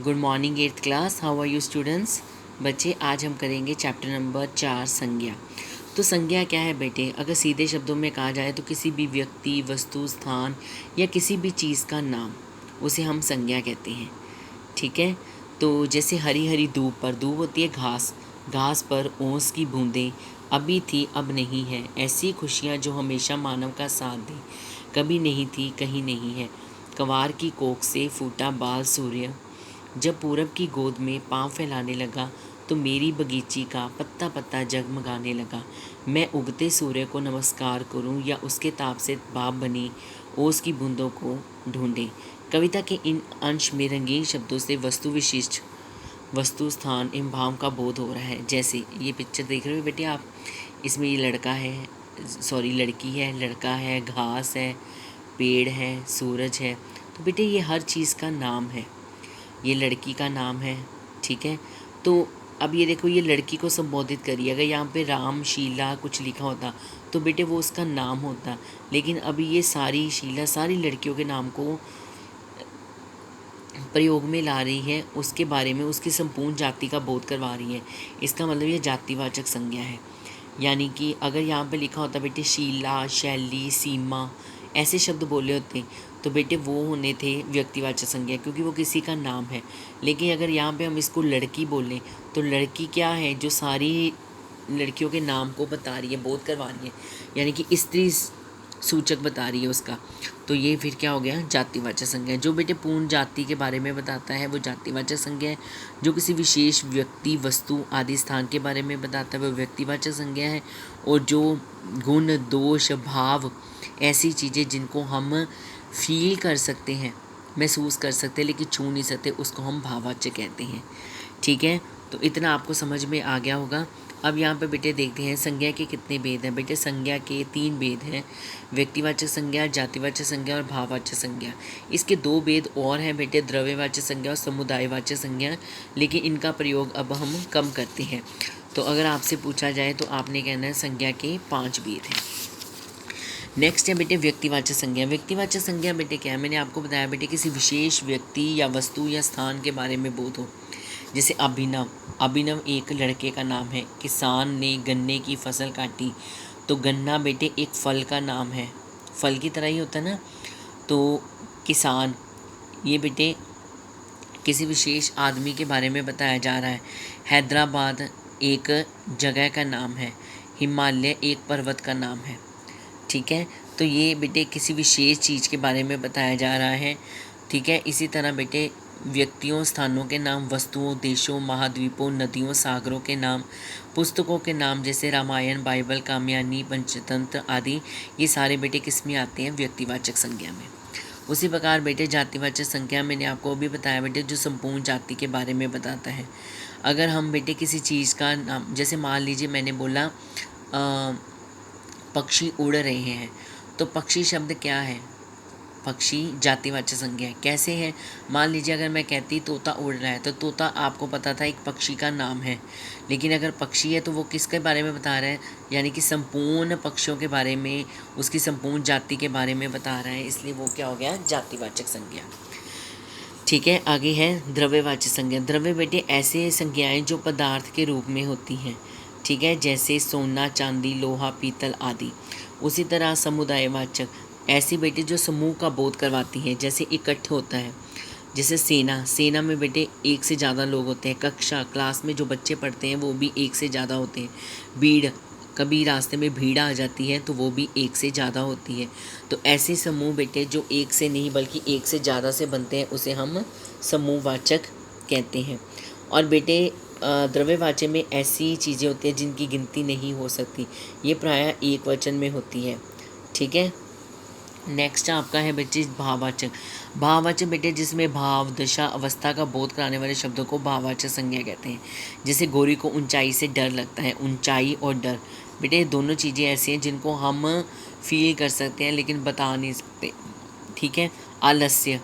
Good morning eighth class, how are you students. बच्चे, आज हम करेंगे चैप्टर नंबर 4 संज्ञा। तो संज्ञा क्या है बेटे? अगर सीधे शब्दों में कहा जाए तो किसी भी व्यक्ति, वस्तु, स्थान या किसी भी चीज़ का नाम, उसे हम संज्ञा कहते हैं। ठीक है। तो जैसे हरी हरी धूप पर, धूप होती है घास, घास पर ओस की बूंदें अभी थी अब नहीं है, ऐसी खुशियाँ जो हमेशा मानव का साथ दें, कभी नहीं थी कहीं नहीं है। कवार की कोख से फूटा बाल सूर्य, जब पूरब की गोद में पाँव फैलाने लगा तो मेरी बगीची का पत्ता पत्ता जगमगाने लगा। मैं उगते सूर्य को नमस्कार करूं या उसके ताप से भाप बनी ओस की बूंदों को ढूंढें। कविता के इन अंश में रंगीन शब्दों से वस्तु विशिष्ट, वस्तु, स्थान एवं भाव का बोध हो रहा है। जैसे ये पिक्चर देख रहे हो बेटे आप, इसमें ये लड़का है, सॉरी लड़की है, लड़का है, घास है, पेड़ है, सूरज है। तो बेटे ये हर चीज़ का नाम है। ये लड़की का नाम है। ठीक है। तो अब ये देखो, ये लड़की को संबोधित करिए। अगर यहाँ पे राम शीला कुछ लिखा होता तो बेटे वो उसका नाम होता, लेकिन अभी ये सारी शीला सारी लड़कियों के नाम को प्रयोग में ला रही है, उसके बारे में उसकी संपूर्ण जाति का बोध करवा रही है। इसका मतलब ये जातिवाचक संज्ञा है। यानी कि अगर यहाँ पे लिखा होता बेटे शीला, शैली, सीमा, ऐसे शब्द बोले होते तो बेटे वो होने थे व्यक्तिवाचक संज्ञा, क्योंकि वो किसी का नाम है। लेकिन अगर यहाँ पे हम इसको लड़की बोलें तो लड़की क्या है? जो सारी लड़कियों के नाम को बता रही है, बोध करवा रही है, यानी कि स्त्री सूचक बता रही है उसका। तो ये फिर क्या हो गया? जातिवाचक संज्ञा। जो बेटे पूर्ण जाति के बारे में बताता है वो जातिवाचक संज्ञा है। जो किसी विशेष व्यक्ति, वस्तु आदि स्थान के बारे में बताता है वो व्यक्तिवाचक संज्ञा है। और जो गुण, दोष, भाव, ऐसी चीज़ें जिनको हम फील कर सकते हैं, महसूस कर सकते हैं लेकिन छू नहीं सकते, उसको हम भाववाचक कहते हैं। ठीक है। तो इतना आपको समझ में आ गया होगा। अब यहाँ पे बेटे देखते हैं संज्ञा के कितने भेद हैं। बेटे संज्ञा के 3 भेद हैं, व्यक्तिवाचक संज्ञा, जातिवाचक संज्ञा और भाववाचक संज्ञा। इसके 2 भेद और हैं बेटे, द्रव्यवाचक संज्ञा और समुदायवाचक संज्ञा, लेकिन इनका प्रयोग अब हम कम करते हैं। तो अगर आपसे पूछा जाए तो आपने कहना है संज्ञा के 5 भेद हैं। नेक्स्ट है बेटे व्यक्तिवाचक संज्ञा। व्यक्तिवाचक संज्ञा बेटे क्या है? मैंने आपको बताया बेटे किसी विशेष व्यक्ति या वस्तु या स्थान के बारे में बोध हो। जैसे अभिनव, अभिनव एक लड़के का नाम है। किसान ने गन्ने की फसल काटी, तो गन्ना बेटे एक फल का नाम है, फल की तरह ही होता है ना। तो किसान, ये बेटे किसी विशेष आदमी के बारे में बताया जा रहा है। हैदराबाद एक जगह का नाम है, हिमालय एक पर्वत का नाम है। ठीक है। तो ये बेटे किसी विशेष चीज़ के बारे में बताया जा रहा है। ठीक है। इसी तरह बेटे व्यक्तियों, स्थानों के नाम, वस्तुओं, देशों, महाद्वीपों, नदियों, सागरों के नाम, पुस्तकों के नाम जैसे रामायण, बाइबल, कामयानी, पंचतंत्र आदि, ये सारे बेटे किस में आते हैं? व्यक्तिवाचक संज्ञा में। उसी प्रकार बेटे जातिवाचक संज्ञा मैंने आपको अभी बताया बेटे, जो संपूर्ण जाति के बारे में बताता है। अगर हम बेटे किसी चीज़ का नाम, जैसे मान लीजिए मैंने बोला पक्षी उड़ रहे हैं, तो पक्षी शब्द क्या है? पक्षी जातिवाचक संज्ञा है। कैसे है? मान लीजिए अगर मैं कहती तोता उड़ रहा है, तो तोता आपको पता था एक पक्षी का नाम है, लेकिन अगर पक्षी है तो वो किसके बारे में बता रहा है? यानी कि संपूर्ण पक्षियों के बारे में, उसकी संपूर्ण जाति के बारे में बता रहा है, इसलिए वो क्या हो गया? जातिवाचक संज्ञा। ठीक है। आगे है द्रव्यवाचक संज्ञा। द्रव्य बेटे ऐसे संज्ञाएं जो पदार्थ के रूप में होती हैं। ठीक है। जैसे सोना, चांदी, लोहा, पीतल आदि। उसी तरह समुदायवाचक, ऐसी बेटे जो समूह का बोध करवाती हैं, जैसे इकट्ठ होता है। जैसे सेना, सेना में बेटे एक से ज़्यादा लोग होते हैं। कक्षा, क्लास में जो बच्चे पढ़ते हैं वो भी एक से ज़्यादा होते हैं। भीड़, कभी रास्ते में भीड़ आ जाती है तो वो भी एक से ज़्यादा होती है। तो ऐसे समूह बेटे जो एक से नहीं बल्कि एक से ज़्यादा से बनते हैं, उसे हम समूहवाचक कहते हैं। और बेटे द्रव्यवाचक में ऐसी चीज़ें होती हैं जिनकी गिनती नहीं हो सकती, ये प्रायः एक वचन में होती है। ठीक है। नेक्स्ट आपका है बच्चे भाववाचक। भाववाचक बेटे जिसमें भाव, दशा, अवस्था का बोध कराने वाले शब्दों को भाववाचक संज्ञा कहते हैं। जैसे गोरी को ऊंचाई से डर लगता है। ऊंचाई और डर बेटे दोनों चीज़ें ऐसी हैं जिनको हम फील कर सकते हैं लेकिन बता नहीं सकते। ठीक है। आलस्य,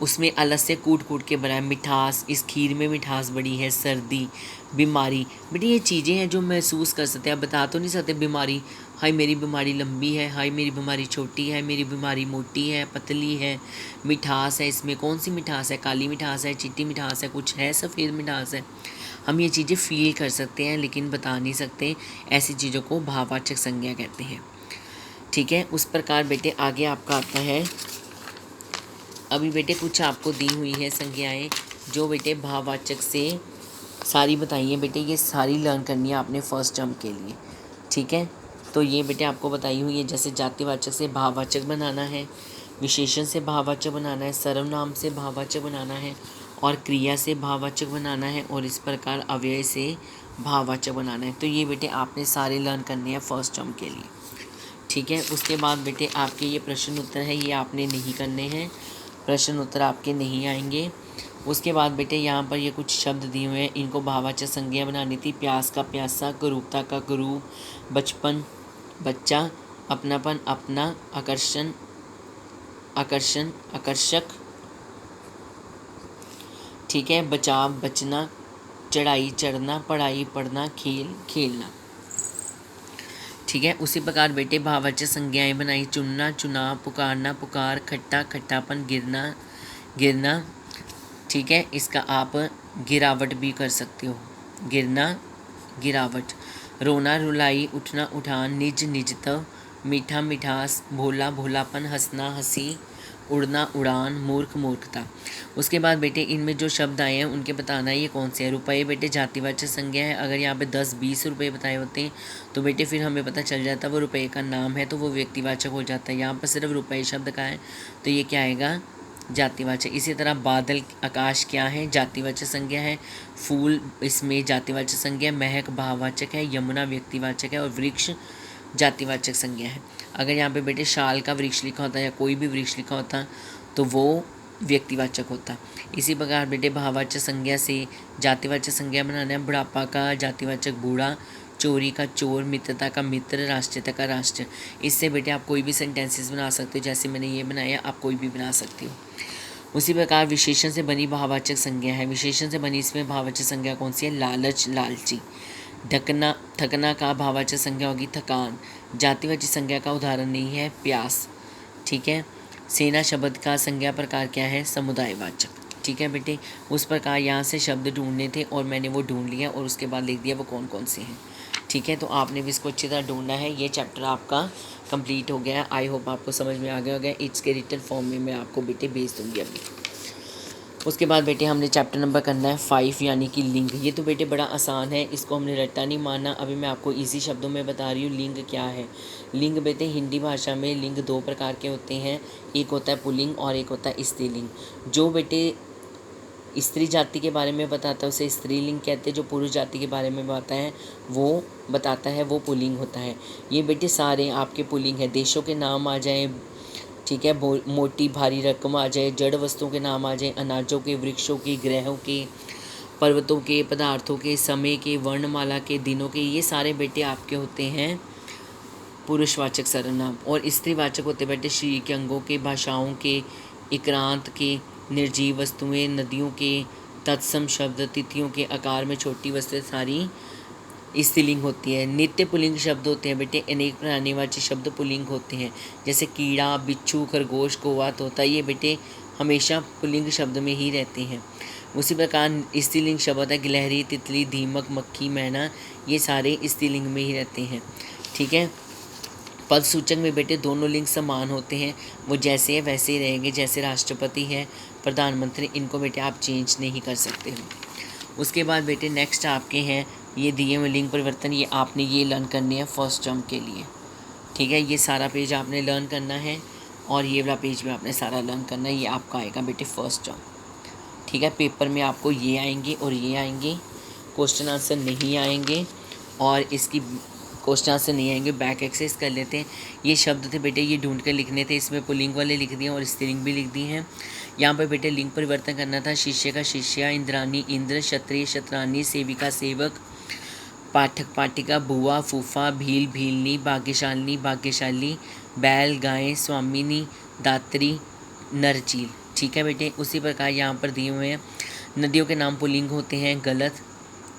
उसमें अलग से कूट कूट के बनाए। मिठास, इस खीर में मिठास बड़ी है। सर्दी, बीमारी, बेटे ये चीज़ें हैं जो महसूस कर सकते हैं। आप बता तो नहीं सकते बीमारी, हाय मेरी बीमारी लंबी है, हाय मेरी बीमारी छोटी है, मेरी बीमारी मोटी है, पतली है। मिठास है, इसमें कौन सी मिठास है, काली मिठास है, चिट्टी मिठास है, कुछ है सफ़ेद मिठास है। हम ये चीज़ें फील कर सकते हैं लेकिन बता नहीं सकते। ऐसी चीज़ों को भाववाचक संज्ञा कहते हैं। ठीक है, उस प्रकार बेटे आगे आपका आता है। अभी बेटे कुछ आपको दी हुई है संज्ञाएं जो बेटे भाववाचक से सारी बताई हैं। बेटे ये सारी लर्न करनी है आपने फर्स्ट टर्म के लिए। ठीक है, तो ये बेटे आपको बताई हुई है। जैसे जातिवाचक से भाववाचक बनाना है, विशेषण से भाववाचक बनाना है, सर्वनाम से भाववाचक बनाना है और क्रिया से भाववाचक बनाना है और इस प्रकार अव्यय से भाववाचक बनाना है। तो ये बेटे आपने सारे लर्न करने हैं फर्स्ट टर्म के लिए। ठीक है, उसके बाद बेटे आपके ये प्रश्न उत्तर है, ये आपने नहीं करने हैं, प्रश्न उत्तर आपके नहीं आएंगे। उसके बाद बेटे यहाँ पर ये कुछ शब्द दिए हुए हैं, इनको भाववाचक संज्ञा बनानी थी। प्यास का प्यासा, कुरूपता का कुरूप, बचपन बच्चा, अपनापन अपना, आकर्षण आकर्षण आकर्षक। ठीक है, बचाव बचना, चढ़ाई चढ़ना, पढ़ाई पढ़ना, खेल खेलना। ठीक है, उसी प्रकार बेटे भाववाचक संज्ञाएं बनाई। चुनना चुनाव, पुकारना पुकार, खट्टा खट्टापन, गिरना गिरना। ठीक है, इसका आप गिरावट भी कर सकते हो, गिरना गिरावट। रोना रुलाई, उठना उठान, निज निजता, मीठा मिठास, भोला भोलापन, हंसना हंसी, उड़ना उड़ान, मूर्ख मूर्खता। उसके बाद बेटे इनमें जो शब्द आए हैं उनके बताना है ये कौन से हैं। रुपये बेटे जातिवाचक संज्ञा है। अगर यहाँ पे 10-20 रुपये बताए होते हैं तो बेटे फिर हमें पता चल जाता है वो रुपये का नाम है, तो वो व्यक्तिवाचक हो जाता है। यहाँ पर सिर्फ रुपये शब्द का है तो ये क्या आएगा, जातिवाचक। इसी तरह बादल आकाश क्या है, जातिवाचक संज्ञा है। फूल इसमें जातिवाचक संज्ञा है। महक भाववाचक है। यमुना व्यक्तिवाचक है और वृक्ष जातिवाचक संज्ञा है। अगर यहाँ पे बेटे शाल का वृक्ष लिखा होता या कोई भी वृक्ष लिखा होता तो वो व्यक्तिवाचक होता। इसी प्रकार बेटे भाववाचक संज्ञा से जातिवाचक संज्ञा बनाना है। बुढ़ापा का जातिवाचक बूढ़ा, चोरी का चोर, मित्रता का मित्र, राष्ट्रीयता का राष्ट्र। इससे बेटे आप कोई भी सेंटेंसेस बना सकते हो, जैसे मैंने ये बनाया आप कोई भी बना सकते हो। उसी प्रकार विशेषण से बनी भाववाचक संज्ञा है। विशेषण से बनी इसमें भाववाचक संज्ञा कौन सी है, लालच लालची। ढकना थकना का भाववाचक संज्ञा होगी थकान। जातिवाचक संज्ञा का उदाहरण नहीं है, प्यास। ठीक है, सेना शब्द का संज्ञा प्रकार क्या है, समुदायवाचक। ठीक है बेटे, उस प्रकार यहाँ से शब्द ढूंढने थे और मैंने वो ढूंढ लिया और उसके बाद लिख दिया वो कौन कौन से हैं। ठीक है, तो आपने भी इसको अच्छी तरह ढूंढना है। ये चैप्टर आपका कंप्लीट हो गया है। आई होप आपको समझ में आ गया होगा। इसके रिटन फॉर्म में मैं आपको बेटे भेज दूँगी अभी। उसके बाद बेटे हमने चैप्टर नंबर करना है 5 यानी कि लिंग। ये तो बेटे बड़ा आसान है, इसको हमने रट्टा नहीं मारना। अभी मैं आपको इजी शब्दों में बता रही हूँ लिंग क्या है। लिंग बेटे हिंदी भाषा में लिंग 2 प्रकार के होते हैं, एक होता है पुल्लिंग और एक होता है स्त्रीलिंग। जो बेटे स्त्री जाति के बारे में बताता है उसे स्त्रीलिंग कहते हैं, जो पुरुष जाति के बारे में बताता है वो पुल्लिंग होता है। ये बेटे सारे आपके पुल्लिंग है। देशों के नाम आ जाए, ठीक है, मोटी भारी रकम आ जाए, जड़ वस्तुओं के नाम आ जाए, अनाजों के, वृक्षों के, ग्रहों के, पर्वतों के, पदार्थों के, समय के, वर्णमाला के, दिनों के, ये सारे बेटे आपके होते हैं पुरुषवाचक सर्वनाम। और स्त्रीवाचक होते बेटे शरीर के अंगों के, भाषाओं के, एकांत के, निर्जीव वस्तुएं, नदियों के, तत्सम शब्द, तिथियों के, आकार में छोटी वस्तुएं, सारी स्त्रीलिंग होती है। नित्य पुल्लिंग शब्द होते हैं बेटे, अनेक प्राणीवाची शब्द पुल्लिंग होते हैं, जैसे कीड़ा, बिच्छू, खरगोश, कौवा, तोता, ये बेटे हमेशा पुल्लिंग शब्द में ही रहते हैं। उसी प्रकार स्त्रीलिंग शब्द है गिलहरी, तितली, दीमक, मक्खी, मैना, ये सारे स्त्रीलिंग में ही रहते हैं। ठीक है, पद सूचक में बेटे दोनों लिंग समान होते हैं, वो जैसे है वैसे ही रहेंगे। जैसे राष्ट्रपति है, प्रधानमंत्री, इनको बेटे आप चेंज नहीं कर सकते हो। उसके बाद बेटे नेक्स्ट आपके हैं ये दिए हुए लिंग परिवर्तन, ये आपने ये लर्न करने हैं फर्स्ट टर्म के लिए। ठीक है, ये सारा पेज आपने लर्न करना है और ये वाला पेज भी आपने सारा लर्न करना है। ये आपका आएगा बेटे फर्स्ट टर्म। ठीक है, पेपर में आपको ये आएंगे और ये आएंगे, क्वेश्चन आंसर नहीं आएंगे और इसकी क्वेश्चन आंसर नहीं आएंगे। बैक एक्सरसाइज कर लेते हैं। ये शब्द थे बेटे, ये ढूंढ कर लिखने थे, इसमें पुल्लिंग वाले लिख दिए और स्त्रीलिंग भी लिख दी हैं। यहाँ पर बेटे लिंग परिवर्तन करना था। शिष्य का शिष्या, इंद्रानी इंद्र, क्षत्रिय क्षत्रानी, सेविका सेवक, पाठक पाठिका, बुआ फूफा, भील भीलनी, भाग्यशालिनी भाग्यशाली, बैल गाय, स्वामिनी, दात्री, नरचील। ठीक है बेटे। उसी प्रकार यहाँ पर दिए हुए हैं नदियों के नाम पुल्लिंग होते हैं, गलत।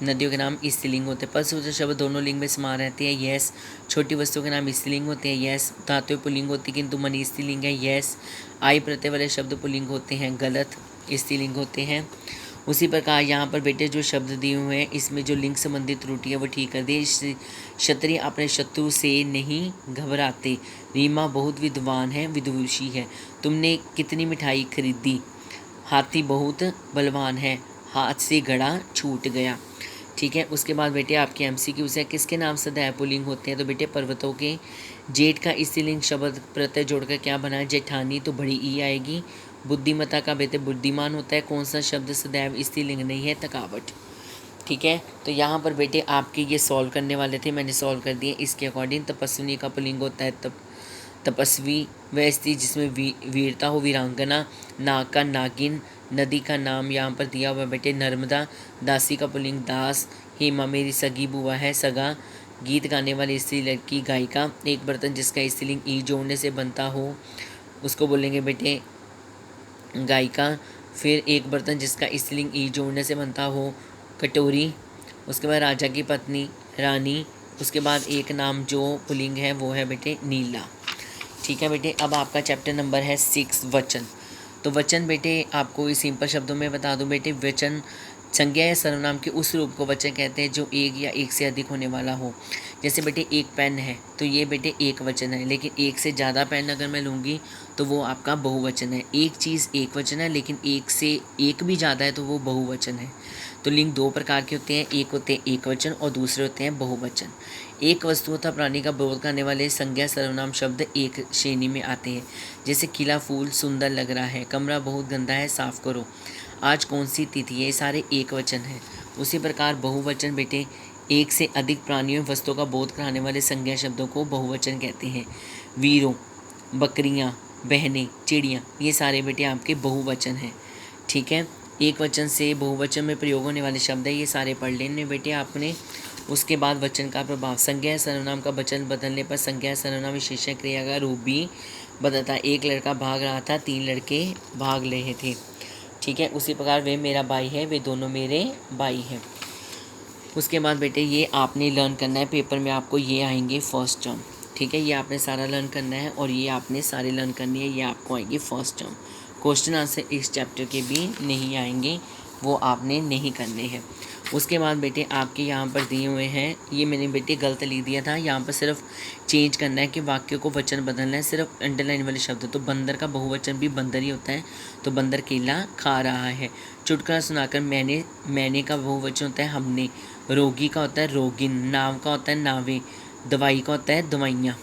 नदियों के नाम स्त्रीलिंग होते हैं। परसुवचन शब्द दोनों लिंग में समान रहते हैं, यस। छोटी वस्तुओं के नाम स्त्रीलिंग होते हैं, यस। धातुएं पुल्लिंग होती है किंतु मनी स्त्रीलिंग है, यस। आई प्रत्यय वाले शब्द पुल्लिंग होते हैं, गलत, स्त्रीलिंग होते हैं। उसी प्रकार यहाँ पर बेटे जो शब्द दिए हुए हैं इसमें जो लिंग संबंधी त्रुटि है वो ठीक कर दी। क्षत्रिय अपने शत्रु से नहीं घबराते। रीमा बहुत विद्वान है, विदुषी है। तुमने कितनी मिठाई खरीदी। हाथी बहुत बलवान है, हाथ से घड़ा छूट गया। ठीक है। उसके बाद बेटे आपके एमसीक्यू से किसके नाम सदैव पुल्लिंग होते हैं, तो बेटे पर्वतों के। जेठ का स्त्रीलिंग शब्द प्रत्यय जोड़कर क्या बना है, जेठानी, तो बड़ी ई आएगी। बुद्धिमता का बेटे बुद्धिमान होता है। कौन सा शब्द सदैव स्त्रीलिंग नहीं है, थकावट। ठीक है। तो यहाँ पर बेटे आपके ये सॉल्व करने वाले थे, मैंने सॉल्व कर दिए इसके अकॉर्डिंग। तपस्विनी का पुल्लिंग होता है तपस्वी। वह स्त्री जिसमें वीरता हो, वीरांगना। नाग का नागिन। नदी का नाम यहाँ पर दिया हुआ बेटे नर्मदा। दासी का पुल्लिंग दास। हेमा मेरी सगी बुआ है, सगा। गीत गाने वाली स्त्री लड़की, गायिका। एक बर्तन जिसका स्त्रीलिंग ई जोड़ने से बनता हो उसको बोलेंगे बेटे गायिका। फिर एक बर्तन जिसका स्त्रीलिंग ई जोड़ने से बनता हो, कटोरी। उसके बाद राजा की पत्नी, रानी। उसके बाद एक नाम जो पुल्लिंग है वो है बेटे नीला। ठीक है बेटे। अब आपका चैप्टर नंबर है 6, वचन। तो वचन बेटे आपको इस सिंपल शब्दों में बता दूं बेटे, वचन संज्ञा या सर्वनाम के उस रूप को वचन कहते हैं जो एक या एक से अधिक होने वाला हो। जैसे बेटे एक पेन है तो ये बेटे एक वचन है, लेकिन एक से ज़्यादा पेन अगर मैं लूँगी तो वो आपका बहुवचन है। एक चीज़ एक वचन है, लेकिन एक से एक भी ज़्यादा है तो वो बहुवचन है। तो लिंग दो प्रकार के होते हैं, एक होते हैं एक वचन और दूसरे होते हैं बहुवचन। एक वस्तु तथा प्राणी का बोध करने वाले संज्ञा सर्वनाम शब्द एक श्रेणी में आते हैं। जैसे खिला फूल सुंदर लग रहा है, कमरा बहुत गंदा है, साफ करो, आज कौन सी तिथि है, ये सारे एक वचन हैं। उसी प्रकार बहुवचन बेटे एक से अधिक प्राणियों वस्तुओं का बोध कराने वाले संज्ञा शब्दों को बहुवचन कहते हैं। वीरों, बकरियां, बहनें, चिड़ियाँ, ये सारे बेटे आपके बहुवचन हैं। ठीक है। एक वचन से बहुवचन में प्रयोग होने वाले शब्द है, ये सारे पढ़ लेने बेटे आपने। उसके बाद वचन का प्रभाव। संज्ञा सर्वनाम का वचन बदलने पर संज्ञा सर्वनाम विशेषण क्रिया का रूप भी बदलता है। एक लड़का भाग रहा था, 3 लड़के भाग रहे थे। ठीक है। उसी प्रकार वे मेरा भाई है, वे दोनों मेरे भाई हैं। उसके बाद बेटे ये आपने लर्न करना है, पेपर में आपको ये आएंगे फर्स्ट टर्म। ठीक है। ये आपने सारा लर्न करना है और ये आपने सारे लर्न करनी है, ये आपको आएंगे फर्स्ट टर्म। क्वेश्चन आंसर इस चैप्टर के भी नहीं आएंगे, वो आपने नहीं करने हैं। उसके बाद बेटे आपके यहाँ पर दिए हुए हैं, ये मैंने बेटे गलत लिख दिया था, यहाँ पर सिर्फ चेंज करना है कि वाक्य को वचन बदलना है, सिर्फ अंडरलाइन वाले शब्द। तो बंदर का बहुवचन भी बंदर ही होता है, तो बंदर केला खा रहा है। चुटकुला सुनाकर मैंने का बहुवचन होता है हमने। रोगी का होता है रोगिन। नाव का होता है नावे। दवाई का होता है दवाइयाँ।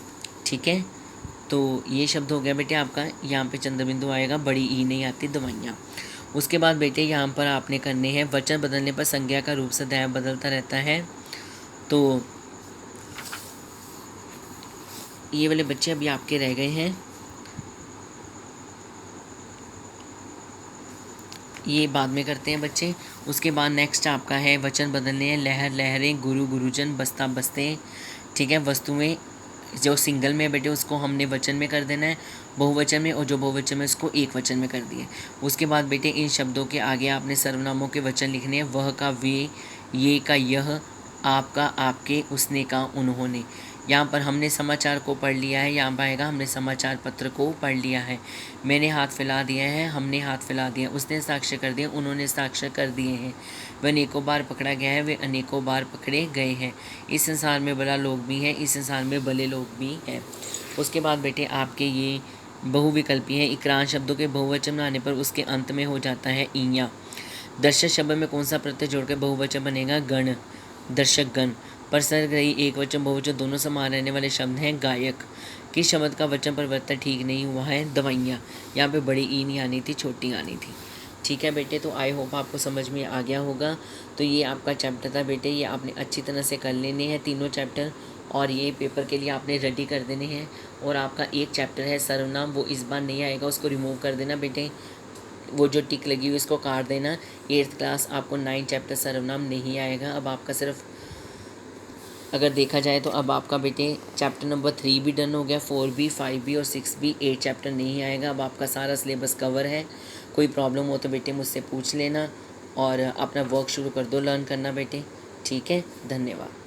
ठीक है। तो ये शब्द हो गया बेटे आपका, यहाँ पे चंद्रबिंदु आएगा, बड़ी ई नहीं आती, दवाइयाँ। उसके बाद बेटे यहाँ पर आपने करने हैं वचन बदलने पर संज्ञा का रूप सदैव बदलता रहता है। तो ये वाले बच्चे अभी आपके रह गए हैं, ये बाद में करते हैं बच्चे। उसके बाद नेक्स्ट आपका है वचन बदलने हैं। लहर लहरें, गुरु गुरुजन, बस्ता बस्ते। ठीक है। वस्तुएं जो सिंगल में बेटे उसको हमने वचन में कर देना है, बहुवचन में, और जो बहुवचन में उसको एक वचन में कर दिए। उसके बाद बेटे इन शब्दों के आगे आपने सर्वनामों के वचन लिखने हैं। वह का वे, ये का यह, आपका आपके, उसने का उन्होंने। यहाँ पर हमने समाचार को पढ़ लिया है, यहाँ पर आएगा हमने समाचार पत्र को पढ़ लिया है। मैंने हाथ फैला दिया है, हमने हाथ फैला दिया। उसने साक्ष्य कर दिया, उन्होंने साक्ष्य कर दिए हैं। वह अनेकों बार पकड़ा गया है, वे अनेकों बार पकड़े गए हैं। इस संसार में भला लोग भी हैं, इस संसार में भले लोग भी हैं। उसके बाद बेटे आपके ये बहुविकल्पी हैं। इकरार शब्दों के बहुवचन आने पर उसके अंत में हो जाता है ईया। दर्शक शब्द में कौन सा प्रत्यय जोड़कर बहुवचन बनेगा, गण, दर्शक गण। परसरगई एक वचन बहुवचन दोनों समान रहने वाले शब्द हैं, गायक। किस शब्द का वचन परिवर्तन ठीक नहीं हुआ है, दवाइयाँ। यहाँ पे बड़ी ई नहीं आनी थी, छोटी आनी थी। ठीक है बेटे। तो आई होप आपको समझ में आ गया होगा। तो ये आपका चैप्टर था बेटे, ये आपने अच्छी तरह से कर लेने हैं तीनों चैप्टर, और ये पेपर के लिए आपने रेडी कर देने हैं। और आपका एक चैप्टर है सर्वनाम, वो इस बार नहीं आएगा, उसको रिमूव कर देना बेटे। वो जो टिक लगी हुई इसको काट देना। 8th क्लास आपको 9 चैप्टर सर्वनाम नहीं आएगा। अब आपका सिर्फ अगर देखा जाए तो अब आपका बेटे चैप्टर नंबर 3 भी डन हो गया, 4 भी, 5 भी और 6 भी। 8 चैप्टर नहीं आएगा, अब आपका सारा सिलेबस कवर है। कोई प्रॉब्लम हो तो बेटे मुझसे पूछ लेना और अपना वर्क शुरू कर दो लर्न करना बेटे। ठीक है, धन्यवाद।